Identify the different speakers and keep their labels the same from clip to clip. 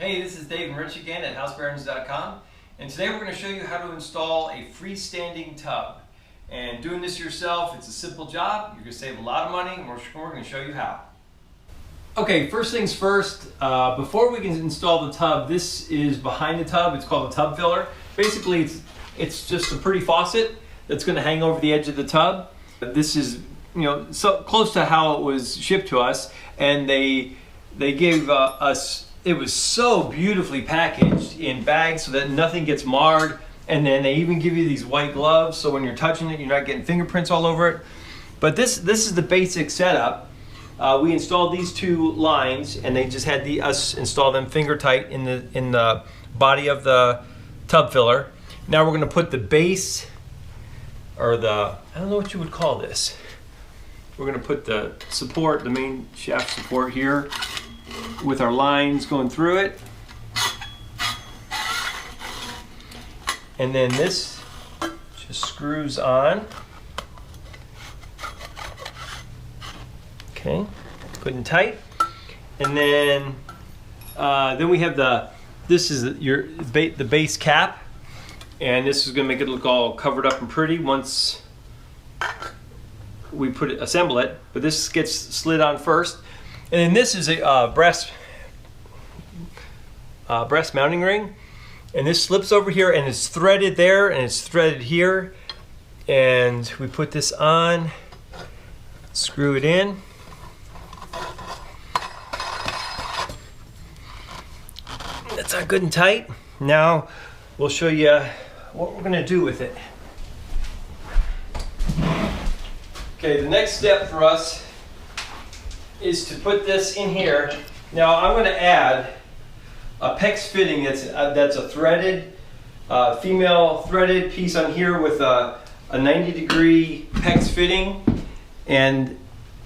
Speaker 1: Hey, this is Dave and Rich again at HouseBarons.com, and today we're going to show you how to install a freestanding tub. And doing this yourself, it's a simple job. You're going to save a lot of money, and we're going to show you how. Okay, first things first, before we can install the tub, this is behind the tub. It's called a tub filler. Basically, it's just a pretty faucet that's going to hang over the edge of the tub. This is, so close to how it was shipped to us, and they gave us. It was so beautifully packaged in bags so that nothing gets marred, and then they even give you these white gloves so when you're touching it you're not getting fingerprints all over it. But this is the basic setup. We installed these two lines, and they just had us install them finger tight in the body of the tub filler. Now we're going to put the base, or I don't know what you would call this. We're going to put the support, the main shaft support here, with our lines going through it. And then this just screws on. Okay, putting tight. And then we have this is the base cap, and this is going to make it look all covered up and pretty once we assemble it. But this gets slid on first. And then this is a brass mounting ring, and this slips over here and it's threaded there and it's threaded here, and we put this on, screw it in. That's all good and tight. Now we'll show you what we're going to do with it. Okay, the next step for us is to put this in here. Now I'm going to add a PEX fitting that's a threaded, female threaded piece on here with a 90-degree PEX fitting, and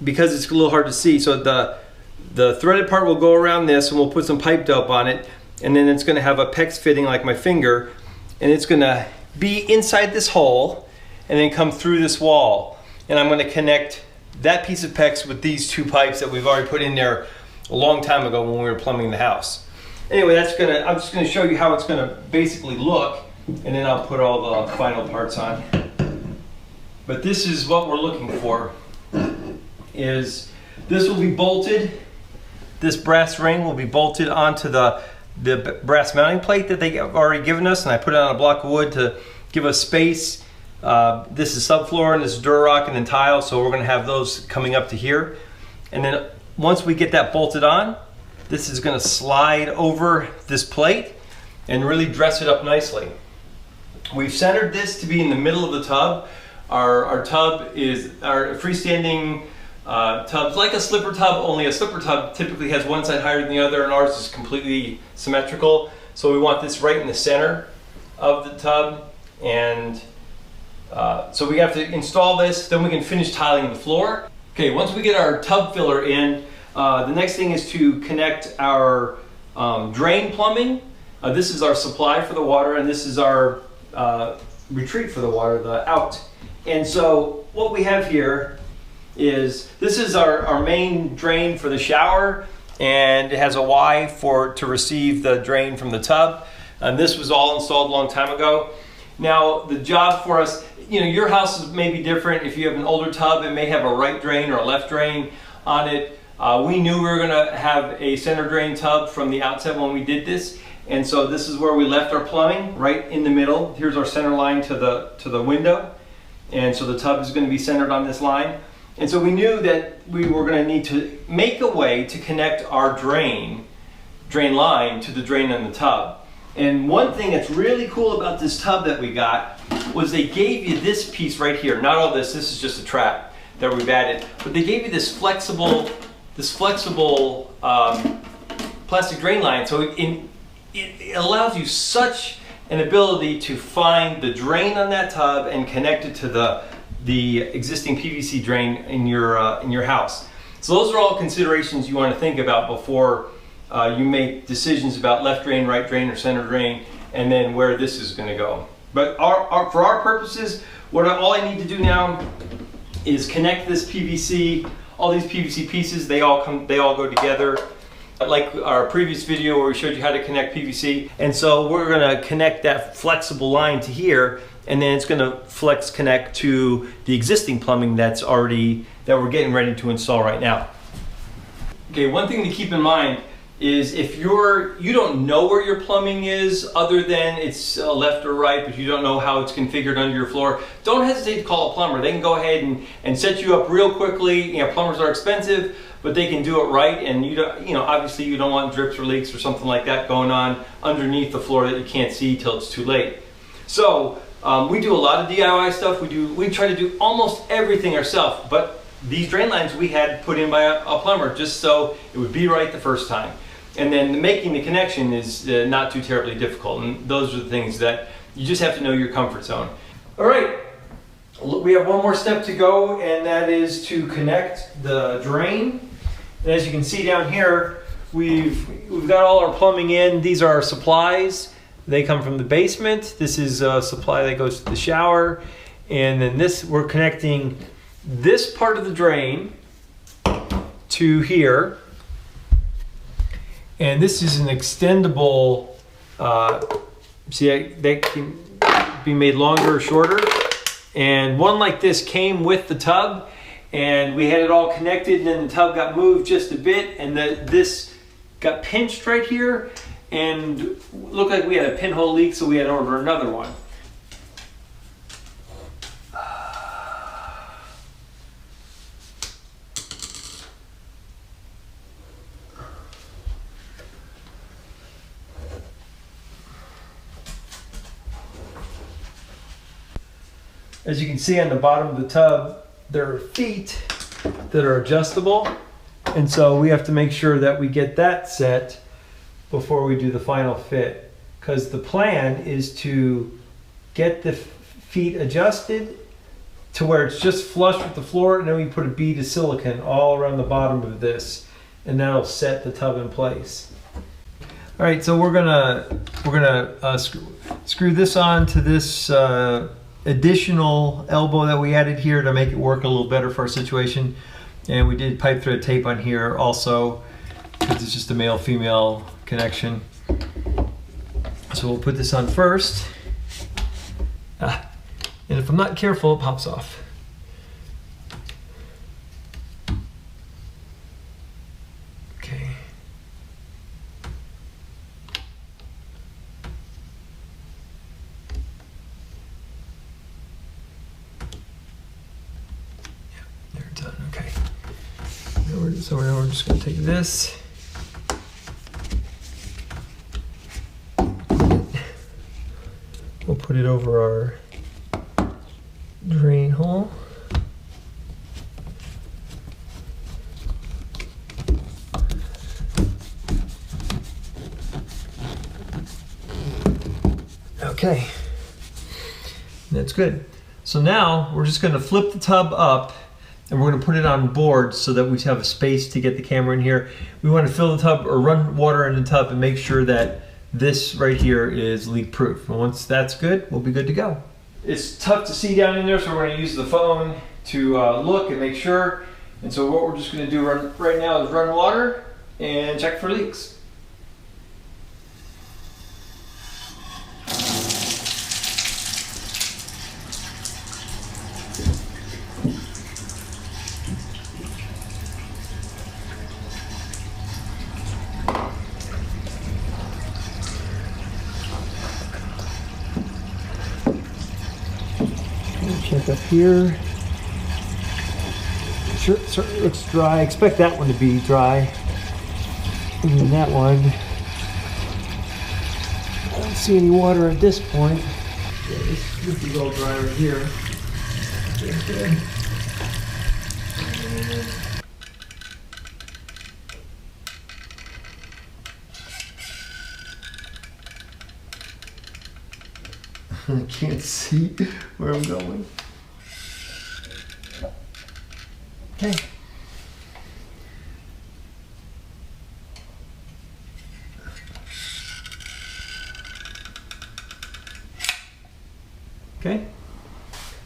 Speaker 1: because it's a little hard to see, so the threaded part will go around this, and we'll put some pipe dope on it, and then it's going to have a PEX fitting like my finger, and it's going to be inside this hole and then come through this wall, and I'm going to connect that piece of PEX with these two pipes that we've already put in there a long time ago when we were plumbing the house. Anyway, I'm just gonna show you how it's gonna basically look, and then I'll put all the final parts on. But this is what we're looking for. Is this will be bolted, this brass ring will be bolted onto the brass mounting plate that they have already given us, and I put it on a block of wood to give us space. This is subfloor, and this is Durarock, and then tile, so we're going to have those coming up to here. And then once we get that bolted on, this is going to slide over this plate and really dress it up nicely. We've centered this to be in the middle of the tub. Our tub is our freestanding tubs, like a slipper tub, only a slipper tub typically has one side higher than the other, and ours is completely symmetrical. So we want this right in the center of the tub, and so we have to install this, then we can finish tiling the floor. Okay, once we get our tub filler in, the next thing is to connect our drain plumbing. This is our supply for the water, and this is our retreat for the water, the out. And so what we have here is, this is our main drain for the shower, and it has a Y to receive the drain from the tub. And this was all installed a long time ago. Now the job for us, your house may be different. If you have an older tub, it may have a right drain or a left drain on it. We knew we were going to have a center drain tub from the outset when we did this, and so this is where we left our plumbing, right in the middle. Here's our center line to the window, and so the tub is going to be centered on this line. And so we knew that we were going to need to make a way to connect our drain line to the drain in the tub. And one thing that's really cool about this tub that we got was they gave you this piece right here. Not all this is just a trap that we've added, but they gave you this flexible plastic drain line. So it allows you such an ability to find the drain on that tub and connect it to the existing PVC drain in your house. So those are all considerations you want to think about before you make decisions about left drain, right drain, or center drain, and then where this is going to go. But for our purposes, all I need to do now is connect this PVC, all these PVC pieces. They all go together, like our previous video where we showed you how to connect PVC. And so we're gonna connect that flexible line to here, and then it's gonna flex connect to the existing plumbing that we're getting ready to install right now. Okay, one thing to keep in mind is if you don't know where your plumbing is other than it's left or right, but you don't know how it's configured under your floor, don't hesitate to call a plumber. They can go ahead and set you up real quickly. You know, plumbers are expensive, but they can do it right, and obviously you don't want drips or leaks or something like that going on underneath the floor that you can't see till it's too late. So we do a lot of DIY stuff. We try to do almost everything ourselves, but these drain lines we had put in by a plumber just so it would be right the first time. And then making the connection is not too terribly difficult, and those are the things that you just have to know your comfort zone. All right, we have one more step to go, and that is to connect the drain. And as you can see down here, we've got all our plumbing in. These are our supplies. They come from the basement. This is a supply that goes to the shower. And then we're connecting this part of the drain to here. And this is an extendable, they can be made longer or shorter. And one like this came with the tub, and we had it all connected, and then the tub got moved just a bit, and this got pinched right here, and looked like we had a pinhole leak, so we had to order another one. As you can see on the bottom of the tub, there are feet that are adjustable. And so we have to make sure that we get that set before we do the final fit. Because the plan is to get the feet adjusted to where it's just flush with the floor, and then we put a bead of silicone all around the bottom of this, and that'll set the tub in place. All right, so we're gonna screw this on to this additional elbow that we added here to make it work a little better for our situation. And we did pipe thread tape on here also, because it's just a male-female connection. So we'll put this on first. And if I'm not careful, it pops off. Okay. Okay. So now we're just going to take this. We'll put it over our drain hole. Okay. That's good. So now we're just going to flip the tub up, and we're going to put it on boards so that we have a space to get the camera in here. We want to fill the tub or run water in the tub and make sure that this right here is leak proof. And once that's good, we'll be good to go. It's tough to see down in there, so we're going to use the phone to look and make sure. And so what we're just going to do right now is run water and check for leaks. Check up here. Sure, certainly looks dry. Expect that one to be dry. And then that one, I don't see any water at this point. Yeah, this is all dry right here. Okay. I can't see where I'm going. Okay. Okay.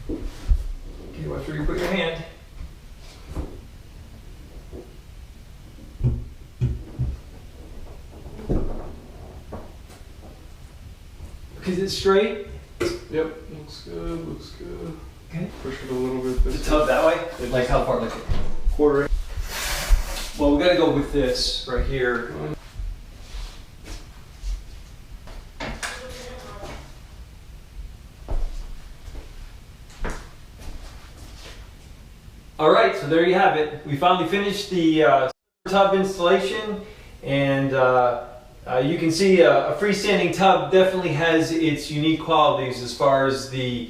Speaker 1: Okay, watch where you put your hand. Is it straight?
Speaker 2: Yep, looks good, looks good.
Speaker 1: Okay.
Speaker 2: Push it a little bit this
Speaker 1: The tub that way?
Speaker 2: Yeah,
Speaker 1: Like how far? Like a quarter inch? Well, we gotta go with this right here. All right, so there you have it. We finally finished the tub installation, and you can see a freestanding tub definitely has its unique qualities as far as the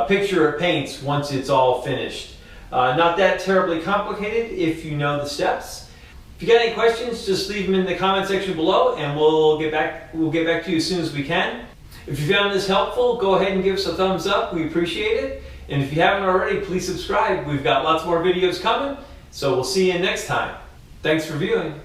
Speaker 1: picture it paints once it's all finished. Not that terribly complicated if you know the steps. If you got any questions, just leave them in the comment section below, and we'll get back to you as soon as we can. If you found this helpful, go ahead and give us a thumbs up. We appreciate it. And if you haven't already, please subscribe. We've got lots more videos coming, so we'll see you next time. Thanks for viewing.